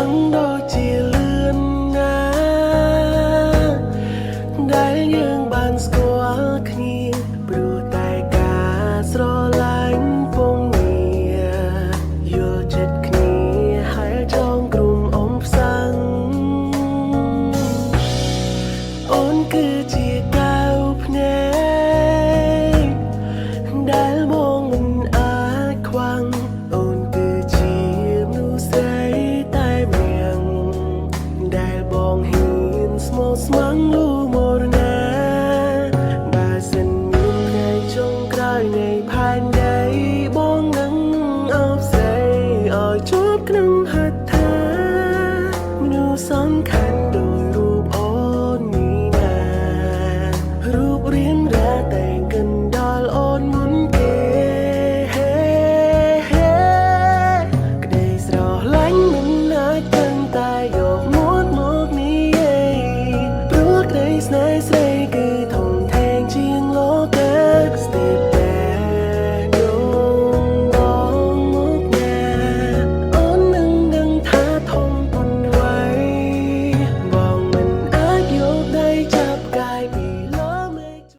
ដឹងដូចជាលឿនណាស់ដែលយើងបានស្គាល់គ្នាព្រោះតែការស្រឡាញ់ពងងារយល់ចិត្តគ្នាហើយចងគ្រុំអមផ្សាំងអូនគឺជាកៅភ្នែកដែលបងមិនអាចខ្វាំងអូនគឺជាមនុស្សស្រីតែម្នាក់ដែលបងហ៊ានស្មោះស្ម័គ្រលូមរណាបើសិនមានថ្ងៃចុងក្រោយនៃផែនដីបងនឹងអបស្រីឲ្យជួបក្នុងហត្ថថាមនុស្សសំខាន់